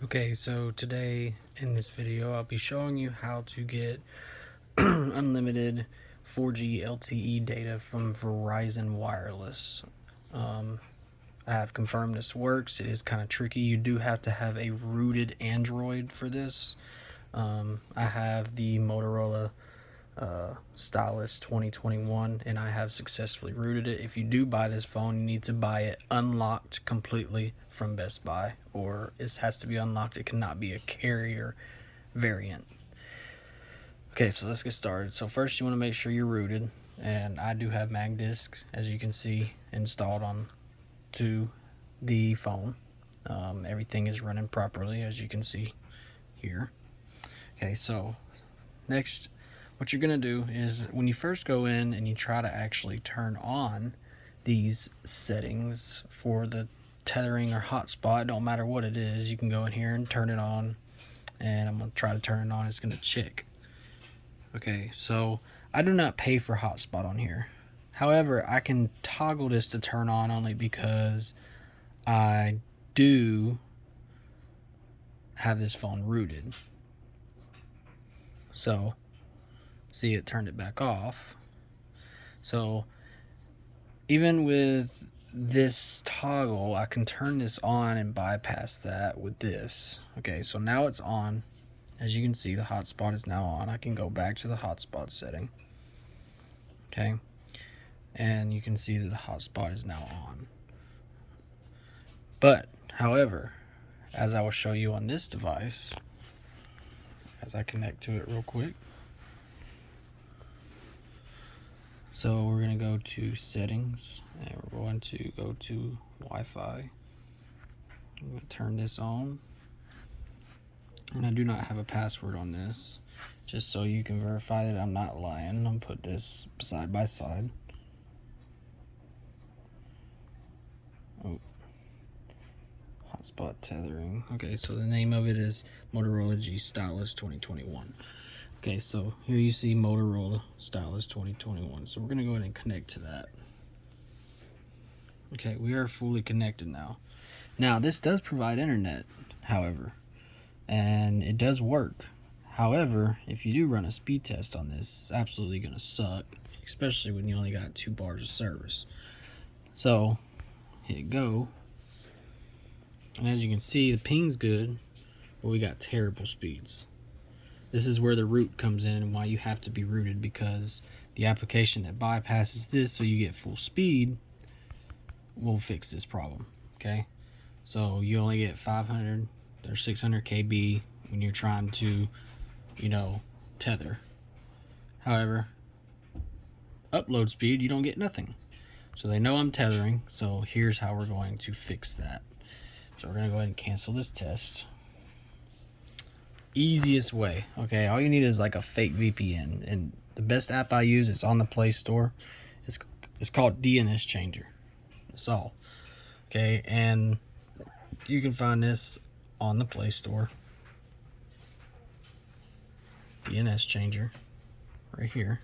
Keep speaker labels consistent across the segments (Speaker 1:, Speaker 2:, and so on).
Speaker 1: Okay, so today in this video I'll be showing you how to get unlimited 4G LTE data from Verizon Wireless. I have confirmed this works. It is kind of tricky. You do have to have a rooted Android for this. I have the Motorola Stylus 2021 and I have successfully rooted it. If you do buy this phone, you need to buy it unlocked completely from Best Buy, or it has to be unlocked. It cannot be a carrier variant. Okay, so let's get started. So first you want to make sure you're rooted, and I do have mag discs, as you can see, installed on to the phone. Everything is running properly, as you can see here. Okay, so next, what you're going to do is when you first go in and you try to actually turn on these settings for the tethering or hotspot, it don't matter what it is, you can go in here and turn it on, and I'm going to try to turn it on. It's going to check. Okay, so I do not pay for hotspot on here. However, I can toggle this to turn on only because I do have this phone rooted. So see, it turned it back off. So even with this toggle, I can turn this on and bypass that with this. Okay, so now it's on. As you can see, the hotspot is now on. I can go back to the hotspot setting. Okay, and you can see that the hotspot is now on. But however, as I will show you on this device, as I connect to it real quick, so we're going to go to settings, and we're going to go to Wi-Fi. I'm going to turn this on, and I do not have a password on this, just so you can verify that I'm not lying. I'll put this side by side. Oh, hotspot tethering. Okay, so the name of it is Motorola G Stylus 2021. Okay, so here you see Motorola Stylus 2021. So we're going to go ahead and connect to that. Okay, we are fully connected now. Now, this does provide internet, however, and it does work. However, if you do run a speed test on this, it's absolutely going to suck, especially when you only got 2 bars of service. So, hit go. And as you can see, the ping's good, but we got terrible speeds. This is where the root comes in and why you have to be rooted, because the application that bypasses this so you get full speed will fix this problem. Okay, so you only get 500 or 600 KB when you're trying to, tether. However, upload speed, you don't get nothing. So they know I'm tethering, so here's how we're going to fix that. So we're going to go ahead and cancel this test. Easiest way. Okay, all you need is like a fake VPN, and the best app I use is on the Play Store. It's called DNS Changer. That's all. Okay, and you can find this on the Play Store. DNS Changer right here,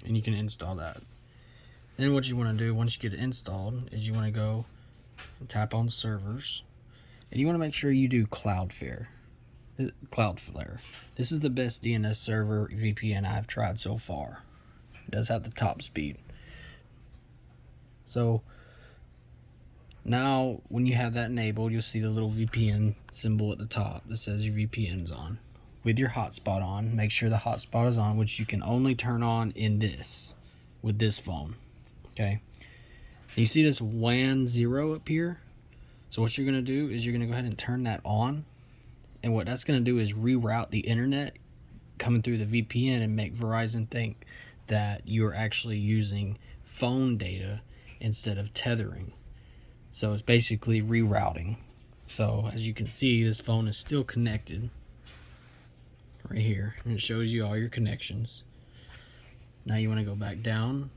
Speaker 1: and you can install that. Then what you want to do once you get it installed is you want to go and tap on servers, and you want to make sure you do Cloudflare. This is the best DNS server VPN I've tried so far. It does have the top speed. So now when you have that enabled, you'll see the little VPN symbol at the top that says your VPN's on. With your hotspot on, make sure the hotspot is on, which you can only turn on with this phone. Okay, you see this WAN 0 up here? So what you're going to do is you're going to go ahead and turn that on. And what that's going to do is reroute the internet coming through the VPN and make Verizon think that you're actually using phone data instead of tethering. So it's basically rerouting. So as you can see, this phone is still connected right here, and it shows you all your connections. Now you want to go back down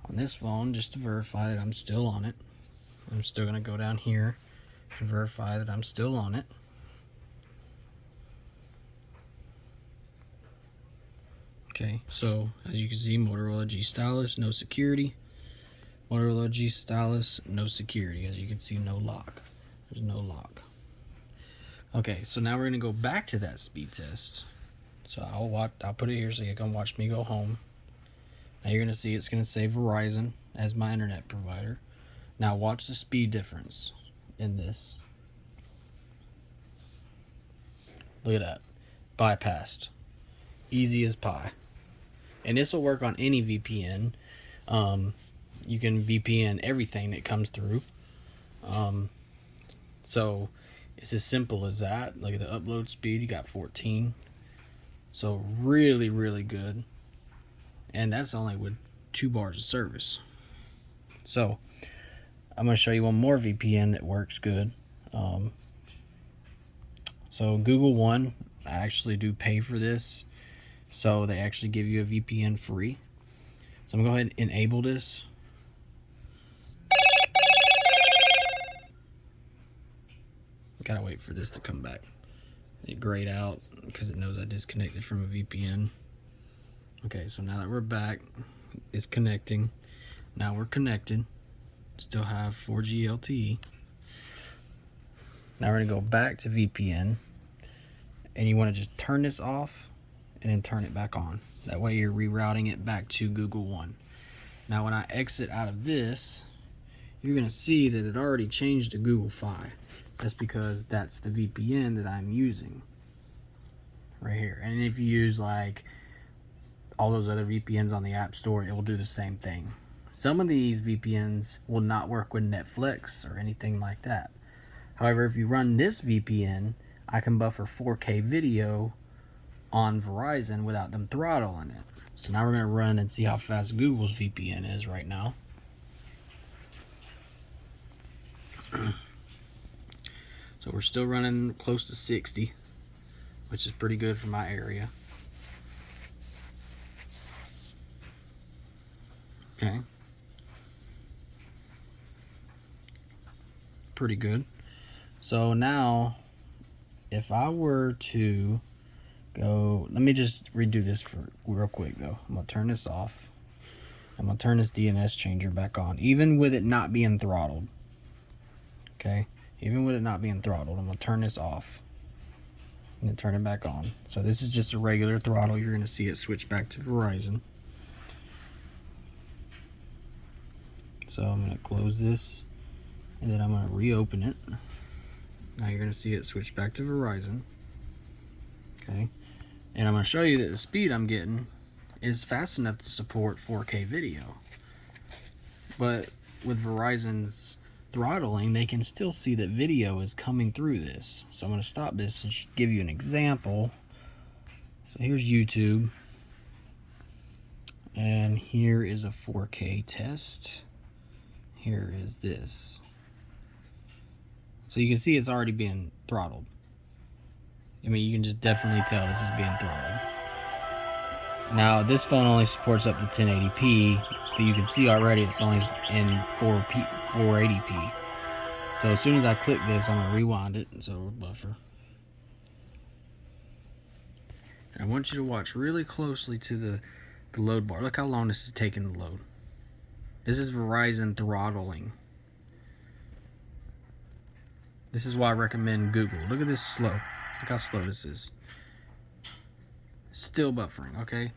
Speaker 1: on this phone just to verify that I'm still on it. I'm still going to go down here and verify that I'm still on it. Okay, so as you can see, Motorola G Stylus, no security. Motorola G Stylus, no security. As you can see, no lock. There's no Okay, so now we're gonna go back to that speed test. So I'll put it here so you can watch me go home. Now you're gonna see it's gonna say Verizon as my internet provider. Now watch the speed difference in this. Look at that. Bypassed. Easy as pie. And this will work on any VPN. You can VPN everything that comes through. So it's as simple as that. Look at the upload speed. You got 14. So really, really good. And that's only with 2 bars of service. So I'm going to show you one more VPN that works good. So Google One, I actually do pay for this. So they actually give you a VPN free. So I'm going to go ahead and enable this. Gotta wait for this to come back. It grayed out because it knows I disconnected from a VPN. Okay, so now that we're back, it's connecting. Now we're connected. Still have 4G LTE. Now we're gonna go back to VPN, and you want to just turn this off and then turn it back on. That way you're rerouting it back to Google One. Now when I exit out of this, you're gonna see that it already changed to Google Fi. That's because that's the VPN that I'm using right here. And if you use like all those other VPNs on the App Store, it will do the same thing. Some of these VPNs will not work with Netflix or anything like that. However, if you run this VPN, I can buffer 4K video on Verizon without them throttling it. So now we're going to run and see how fast Google's VPN is right now. So we're still running close to 60, which is pretty good for my area. Okay. Pretty good. So now, if I were to go, let me just redo this for real quick though. I'm gonna turn this off. I'm gonna turn this DNS changer back on, even with it not being throttled. Okay. Even with it not being throttled, I'm going to turn this off and then turn it back on. So this is just a regular throttle. You're going to see it switch back to Verizon. So I'm going to close this and then I'm going to reopen it. Now you're going to see it switch back to Verizon. Okay. And I'm going to show you that the speed I'm getting is fast enough to support 4K video. But with Verizon's throttling, they can still see that video is coming through this. So I'm going to stop this and give you an example. So here's YouTube, and here is a 4K test. Here is this. So you can see it's already being throttled. I mean, you can just definitely tell this is being throttled. Now this phone only supports up to 1080p, but you can see already it's only in 480p. So as soon as I click this, I'm going to rewind it, so it'll buffer. And I want you to watch really closely to the load bar. Look how long this is taking to load. This is Verizon Throttling. This is why I recommend Google. Look at this slow. Look how slow this is. Still buffering, okay?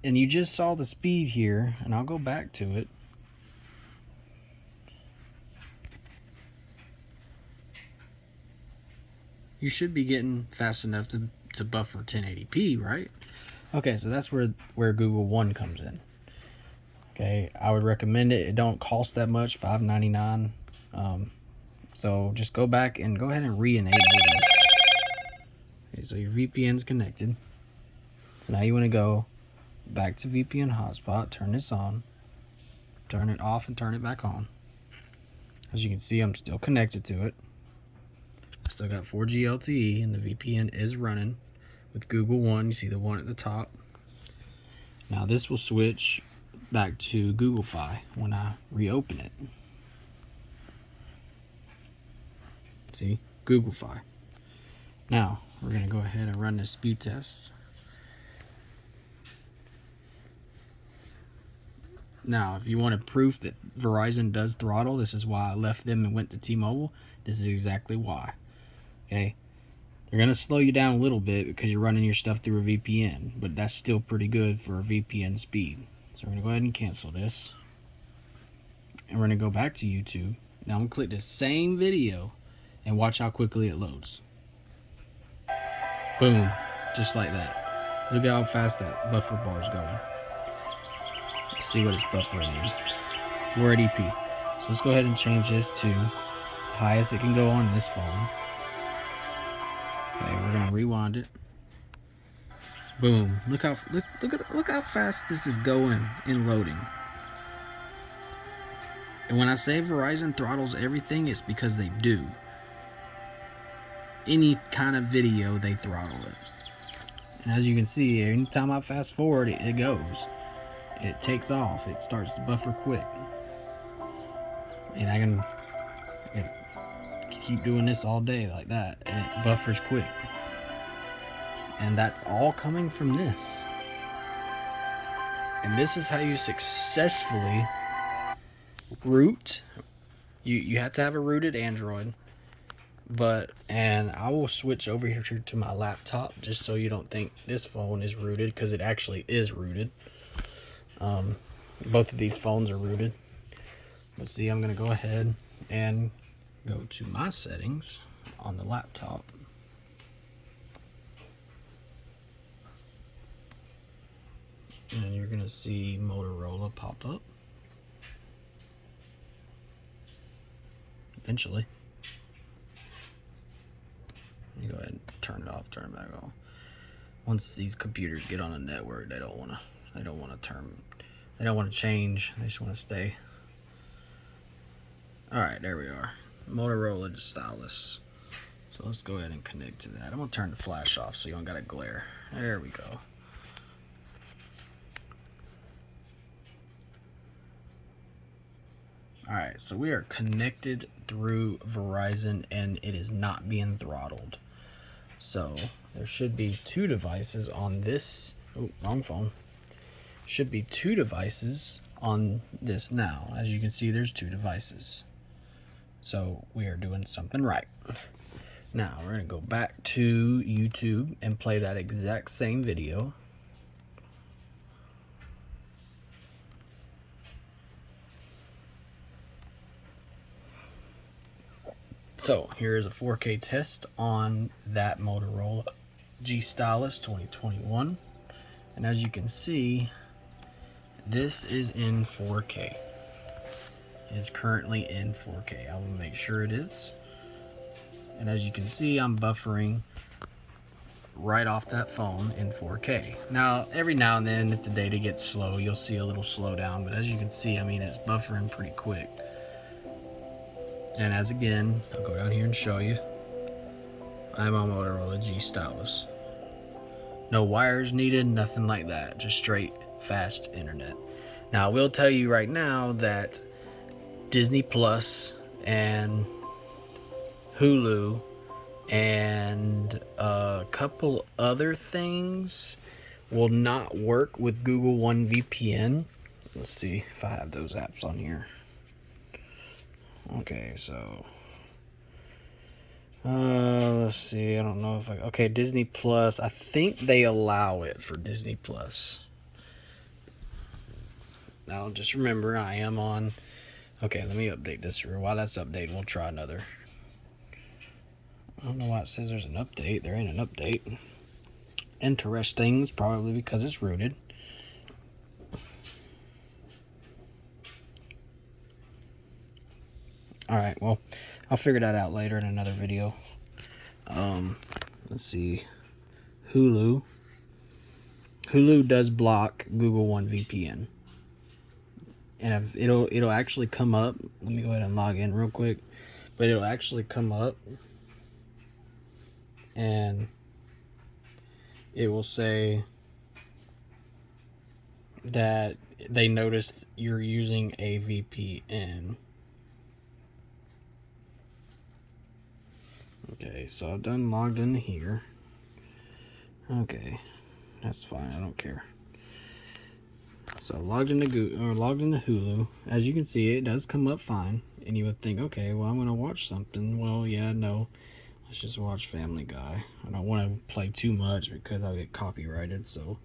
Speaker 1: And you just saw the speed here, and I'll go back to it. You should be getting fast enough to buffer 1080p, right? Okay, so that's where Google One comes in. Okay, I would recommend it. It don't cost that much, $5.99. So just go back and go ahead and re-enable this. Okay, so your VPN's connected. So now you want to go back to VPN hotspot, turn this on, turn it off and turn it back on. As you can see, I'm still connected to it. I still got 4G LTE and the VPN is running with Google One. You see the one at the top. Now this will switch back to Google Fi when I reopen it. See, Google Fi. Now we're going to go ahead and run this speed test. Now, if you wanted proof that Verizon does throttle, this is why I left them and went to T-Mobile. This is exactly why. Okay, They're going to slow you down a little bit because you're running your stuff through a VPN, but that's still pretty good for a VPN speed. So we're going to go ahead and cancel this. And we're going to go back to YouTube. Now I'm going to click the same video and watch how quickly it loads. Boom. Just like that. Look at how fast that buffer bar is going. Let's see what it's buffering in. 480p. So let's go ahead and change this to the highest it can go on this phone. Okay, we're gonna rewind it. Boom! Look how fast this is going and loading. And when I say Verizon throttles everything, it's because they do. Any kind of video, they throttle it. And as you can see, anytime I fast forward, it goes. It takes off. It starts to buffer quick. And I can keep doing this all day like that, and it buffers quick. And that's all coming from this. And this is how you successfully root. You have to have a rooted Android. And I will switch over here to my laptop just so you don't think this phone is rooted, because it actually is rooted. Both of these phones are rooted. Let's see, I'm going to go ahead and go to my settings on the laptop. And you're going to see Motorola pop up. Eventually. You go ahead and turn it off, turn it back on. Once these computers get on a network, they don't want to change. They just want to stay. Alright, there we are. Motorola stylus. So let's go ahead and connect to that. I'm going to turn the flash off so you don't got to glare. There we go. Alright, so we are connected through Verizon and it is not being throttled. So there should be two devices on this. Oh, wrong phone. Should be two devices on this now. As you can see, there's two devices. So we are doing something right. Now we're going to go back to YouTube and play that exact same video. So here's a 4K test on that Motorola G Stylus 2021. And as you can see, this is in 4K. It is currently in 4K. I will make sure it is. And as you can see, I'm buffering right off that phone in 4K. Now, every now and then, if the data gets slow, you'll see a little slowdown. But as you can see, I mean, it's buffering pretty quick. And as again, I'll go down here and show you. I'm on Motorola G Stylus. No wires needed, nothing like that. Just straight, fast internet. Now, I will tell you right now that Disney Plus and Hulu and a couple other things will not work with Google One VPN. Let's see if I have those apps on here. Okay, so let's see. I don't know if okay, Disney Plus. I think they allow it for Disney Plus. Now just remember, I am on. Okay, let me update this here. While that's updating, we'll try another. I don't know why it says there's an update. There ain't an update. Interesting. It's probably because it's rooted. Alright, well, I'll figure that out later in another video. Let's see. Hulu. Hulu does block Google One VPN. And it'll actually come up. Let me go ahead and log in real quick. But it'll actually come up. And it will say that they noticed you're using a VPN. Okay, so I've done logged in here. Okay, that's fine. I don't care. So logged into Hulu. As you can see, it does come up fine, and you would think, okay, well, I'm gonna watch something. Well, yeah, no. Let's just watch Family Guy. I don't want to play too much because I'll get copyrighted, so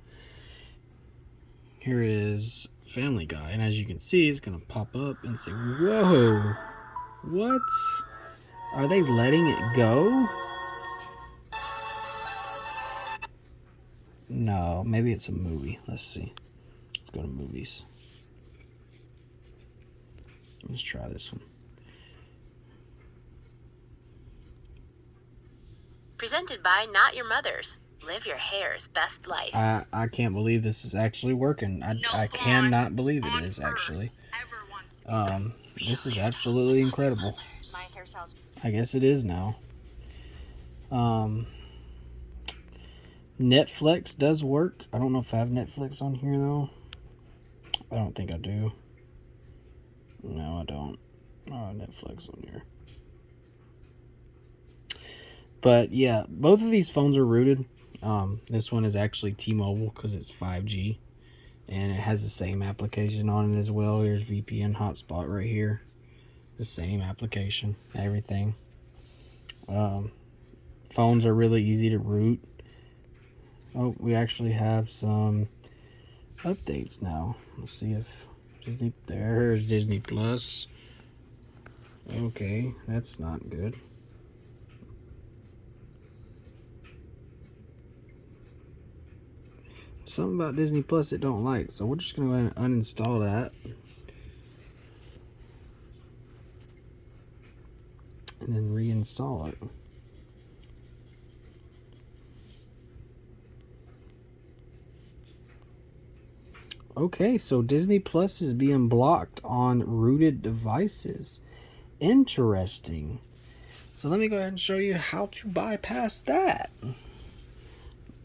Speaker 1: here is Family Guy, and as you can see, it's gonna pop up and say, whoa, what? Are they letting it go? No, maybe it's a movie. Let's see. Let's go to movies. Let's try this one.
Speaker 2: Presented by Not Your Mother's. Live your hair's best life.
Speaker 1: I can't believe this is actually working. I cannot believe it is actually. This is absolutely incredible. I guess it is now. Netflix does work. I don't know if I have Netflix on here though. I don't think I do. No, I don't. Netflix on here. But yeah, both of these phones are rooted. This one is actually T-Mobile because it's 5G. And it has the same application on it as well. Here's VPN Hotspot right here. The same application, everything. Phones are really easy to root. Oh, we actually have some updates now. Let's see if there's Disney Plus. Okay, that's not good. Something about Disney Plus it don't like, so we're just gonna go ahead and uninstall that. And then reinstall it. Okay, so Disney Plus is being blocked on rooted devices. Interesting. So let me go ahead and show you how to bypass that.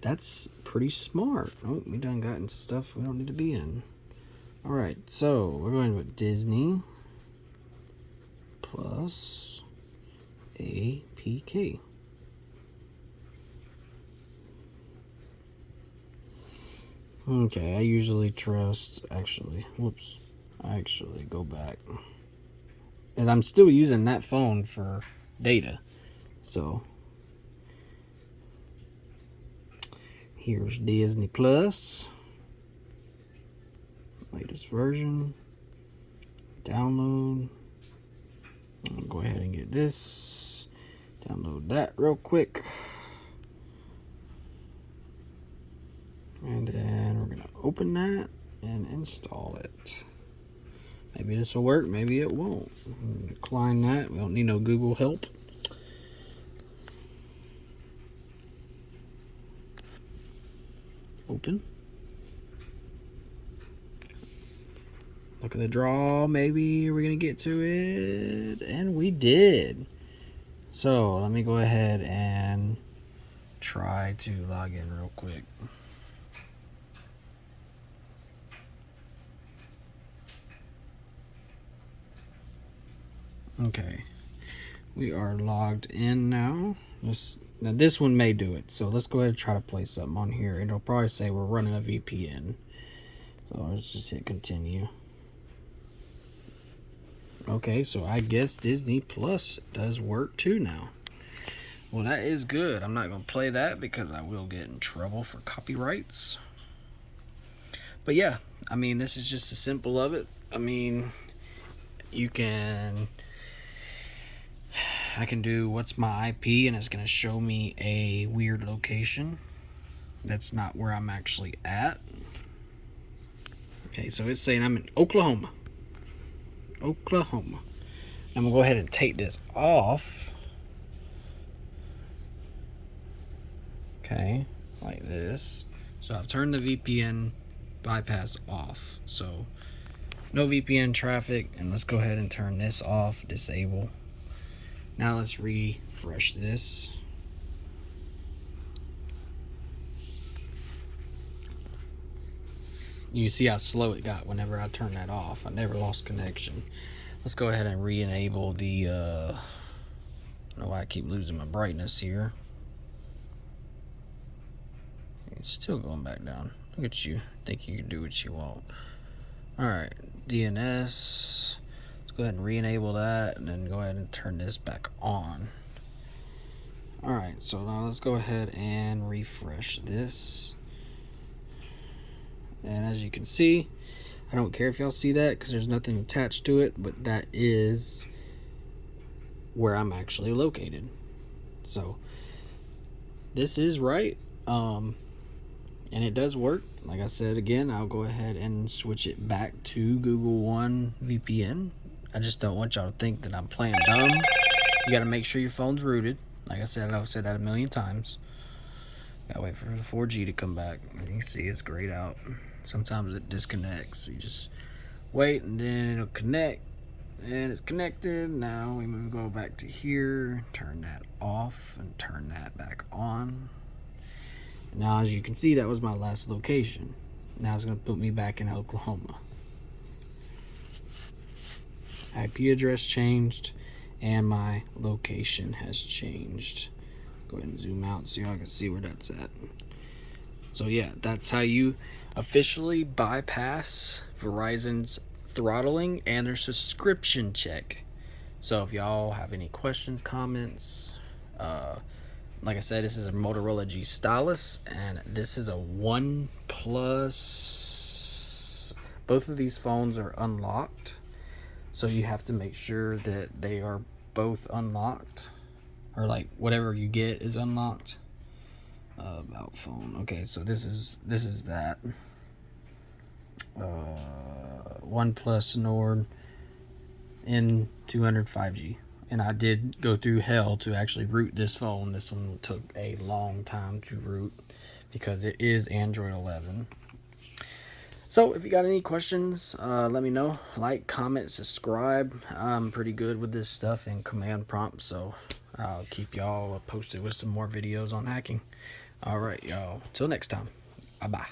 Speaker 1: That's pretty smart. Oh, we done got into stuff we don't need to be in. Alright, so we're going with Disney Plus APK. Okay, I usually trust, I actually go back. And I'm still using that phone for data. So, here's Disney Plus. Latest version. Download. I'll go ahead and get this. Download that real quick. And then we're going to open that and install it. Maybe this will work, maybe it won't. Decline that. We don't need no Google help. Open. Look at the draw. Maybe we're going to get to it. And we did. So let me go ahead and try to log in real quick. Okay, we are logged in now. Now this one may do it, so let's go ahead and try to play something on here. It'll probably say we're running a VPN. So let's just hit continue. Okay, so I guess Disney Plus does work too now. Well, that is good. I'm not going to play that because I will get in trouble for copyrights. But yeah, I mean, this is just the simple of it. I mean, I can do what's my IP and it's going to show me a weird location. That's not where I'm actually at. Okay, so it's saying I'm in Oklahoma. I'm going to go ahead and take this off. Okay, like this. So I've turned the VPN bypass off. So no VPN traffic, and let's go ahead and turn this off, disable. Now let's refresh this. You see how slow it got whenever I turned that off. I never lost connection. Let's go ahead and re-enable the, I don't know why I keep losing my brightness here. It's still going back down. Look at you. Think you can do what you want. Alright, DNS. Let's go ahead and re-enable that and then go ahead and turn this back on. Alright, so now let's go ahead and refresh this. And as you can see, I don't care if y'all see that because there's nothing attached to it, but that is where I'm actually located. So this is right, and it does work. Like I said again, I'll go ahead and switch it back to Google One VPN. I just don't want y'all to think that I'm playing dumb. You got to make sure your phone's rooted. Like I said, I've said that a million times. Gotta wait for the 4G to come back. You can see it's grayed out. Sometimes it disconnects. You just wait and then it'll connect. And it's connected. Now we go back to here, turn that off and turn that back on. Now as you can see, that was my last location. Now it's going to put me back in Oklahoma. IP address changed and my location has changed. Go ahead and zoom out so y'all can see where that's at. So yeah, that's how you officially bypass Verizon's throttling and their subscription check. So if y'all have any questions, comments, like I said, this is a Motorola G Stylus and this is a OnePlus. Both of these phones are unlocked, so you have to make sure that they are both unlocked, or like whatever you get is unlocked. About phone. Okay, so this is that OnePlus Nord N200 5G, and I did go through hell to actually root this phone. This one took a long time to root because it is Android 11. So if you got any questions, let me know. Like, comment, subscribe. I'm pretty good with this stuff in command prompt, so I'll keep y'all posted with some more videos on hacking. Alright, y'all. Till next time. Bye-bye.